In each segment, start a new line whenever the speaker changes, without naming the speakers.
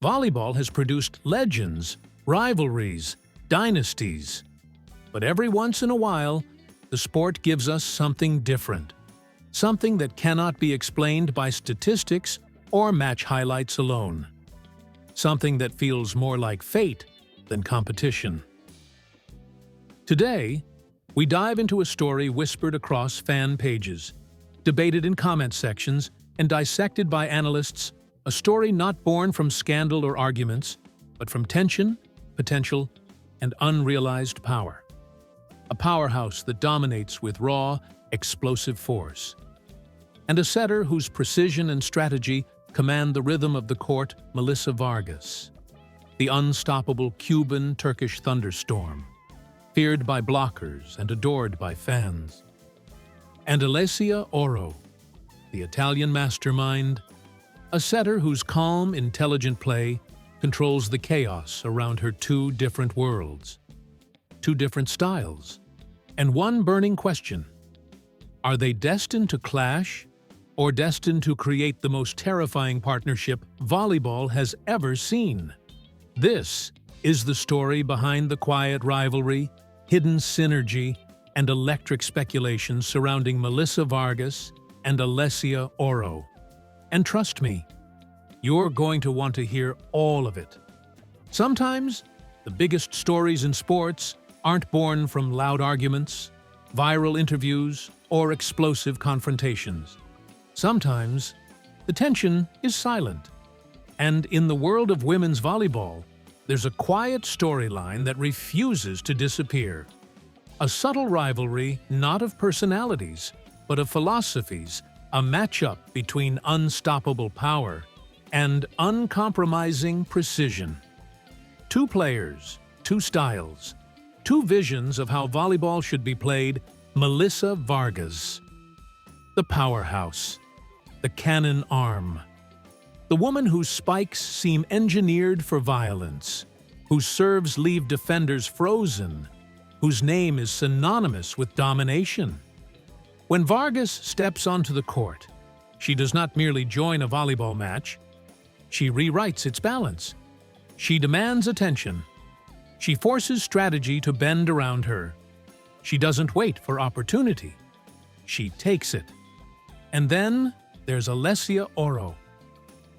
Volleyball has produced legends, rivalries, dynasties. But every once in a while, the sport gives us something different. Something that cannot be explained by statistics or match highlights alone. Something that feels more like fate than competition. Today, we dive into a story whispered across fan pages, debated in comment sections, and dissected by analysts, a story not born from scandal or arguments, but from tension, potential, and unrealized power. A powerhouse that dominates with raw, explosive force. And a setter whose precision and strategy command the rhythm of the court, Alessia Vargas. The unstoppable Cuban-Turkish thunderstorm, feared by blockers and adored by fans. And Alessia Orro, the Italian mastermind, a setter whose calm, intelligent play controls the chaos around her two different worlds, two different styles, and one burning question. Are they destined to clash, or destined to create the most terrifying partnership volleyball has ever seen? This is the story behind the quiet rivalry, hidden synergy, and electric speculation surrounding Alessia Vargas and Alessia Orro. And trust me, you're going to want to hear all of it. Sometimes, the biggest stories in sports aren't born from loud arguments, viral interviews, or explosive confrontations. Sometimes, the tension is silent. And in the world of women's volleyball, there's a quiet storyline that refuses to disappear. A subtle rivalry not of personalities, but of philosophies, a matchup between unstoppable power and uncompromising precision. Two players, two styles, two visions of how volleyball should be played. Alessia Vargas, the powerhouse, the cannon arm, the woman whose spikes seem engineered for violence, whose serves leave defenders frozen, whose name is synonymous with domination. When Vargas steps onto the court, she does not merely join a volleyball match. She rewrites its balance. She demands attention. She forces strategy to bend around her. She doesn't wait for opportunity. She takes it. And then there's Alessia Orro,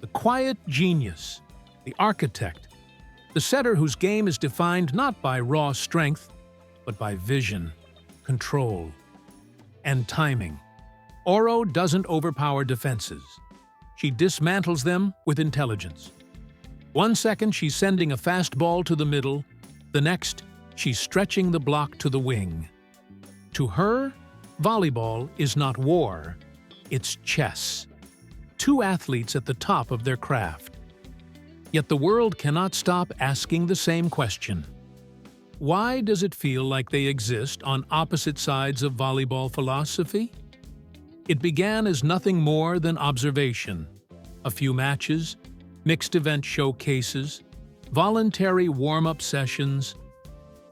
the quiet genius, the architect, the setter whose game is defined not by raw strength, but by vision, control, and timing. Orro doesn't overpower defenses. She dismantles them with intelligence. 1 second she's sending a fast ball to the middle, the next she's stretching the block to the wing. To her, volleyball is not war, it's chess. Two athletes at the top of their craft. Yet the world cannot stop asking the same question. Why does it feel like they exist on opposite sides of volleyball philosophy? It began as nothing more than observation. A few matches, mixed event showcases, voluntary warm-up sessions,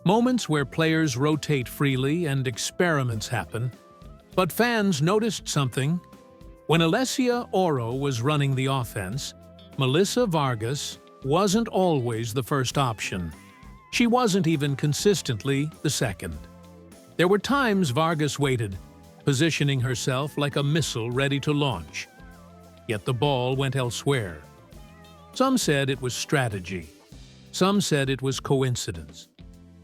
moments where players rotate freely and experiments happen. But fans noticed something. When Alessia Orro was running the offense, Alessia Vargas wasn't always the first option. She wasn't even consistently the second. There were times Vargas waited, positioning herself like a missile ready to launch. Yet the ball went elsewhere. Some said it was strategy. Some said it was coincidence.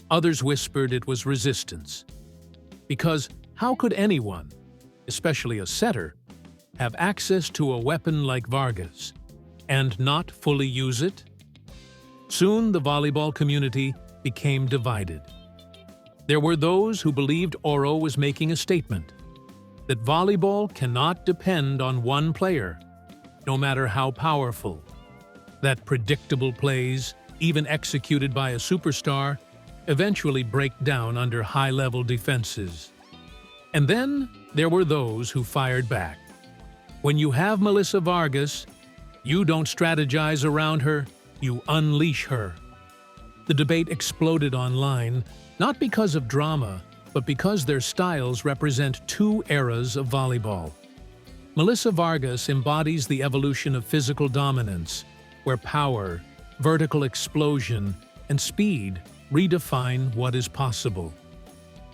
Others whispered it was resistance. Because how could anyone, especially a setter, have access to a weapon like Vargas and not fully use it? Soon the volleyball community became divided. There were those who believed Orro was making a statement, that volleyball cannot depend on one player, no matter how powerful, that predictable plays, even executed by a superstar, eventually break down under high-level defenses. And then there were those who fired back. When you have Alessia Vargas, you don't strategize around her, you unleash her. The debate exploded online, not because of drama, but because their styles represent two eras of volleyball. Alessia Vargas embodies the evolution of physical dominance, where power, vertical explosion, and speed redefine what is possible.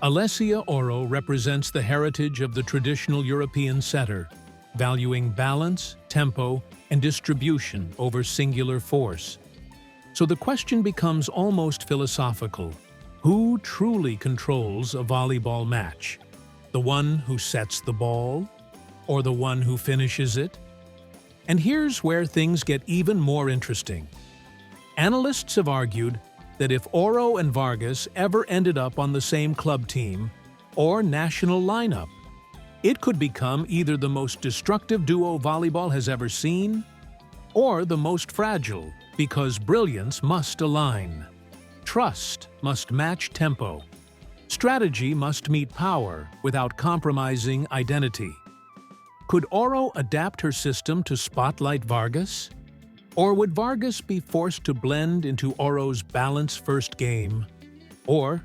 Alessia Orro represents the heritage of the traditional European setter, valuing balance, tempo, and distribution over singular force. So the question becomes almost philosophical. Who truly controls a volleyball match? The one who sets the ball, or the one who finishes it? And here's where things get even more interesting. Analysts have argued that if Orro and Vargas ever ended up on the same club team or national lineup, it could become either the most destructive duo volleyball has ever seen or the most fragile, because brilliance must align. Trust must match tempo. Strategy must meet power without compromising identity. Could Orro adapt her system to spotlight Vargas? Or would Vargas be forced to blend into Orro's balance-first game? Or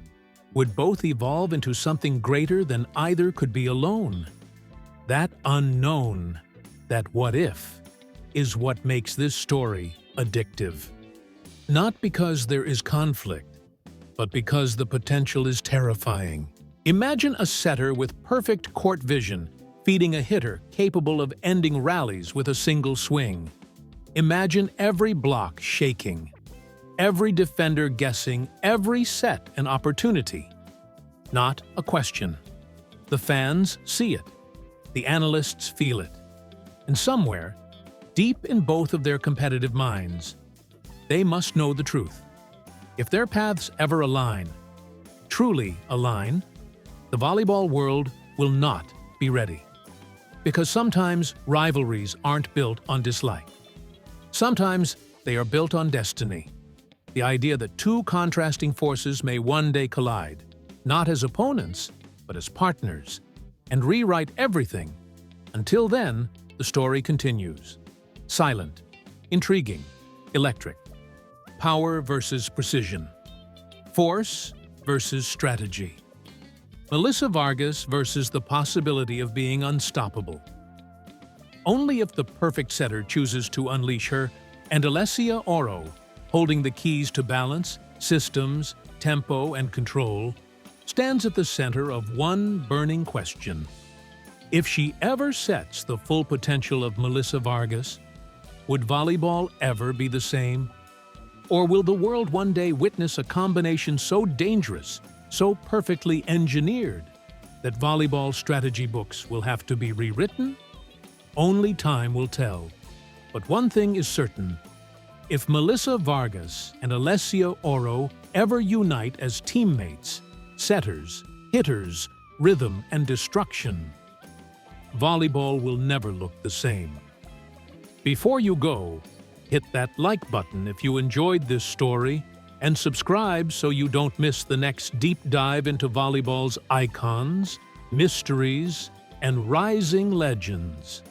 would both evolve into something greater than either could be alone? That unknown, that what if, is what makes this story addictive. Not because there is conflict, but because the potential is terrifying. Imagine a setter with perfect court vision feeding a hitter capable of ending rallies with a single swing. Imagine every block shaking, every defender guessing every set an opportunity, not a question. The fans see it, the analysts feel it, and somewhere, deep in both of their competitive minds, they must know the truth. If their paths ever align, truly align, the volleyball world will not be ready. Because sometimes rivalries aren't built on dislike. Sometimes they are built on destiny. The idea that two contrasting forces may one day collide, not as opponents, but as partners, and rewrite everything. Until then, the story continues. Silent, intriguing, electric. Power versus precision. Force versus strategy. Melissa Vargas versus the possibility of being unstoppable. Only if the perfect setter chooses to unleash her, and Alessia Orro, holding the keys to balance, systems, tempo, and control, stands at the center of one burning question. If she ever sets the full potential of Melissa Vargas, would volleyball ever be the same? Or will the world one day witness a combination so dangerous, so perfectly engineered, that volleyball strategy books will have to be rewritten? Only time will tell. But one thing is certain. If Melissa Vargas and Alessia Orro ever unite as teammates, setters, hitters, rhythm, and destruction, volleyball will never look the same. Before you go, hit that like button if you enjoyed this story, and subscribe so you don't miss the next deep dive into volleyball's icons, mysteries, and rising legends.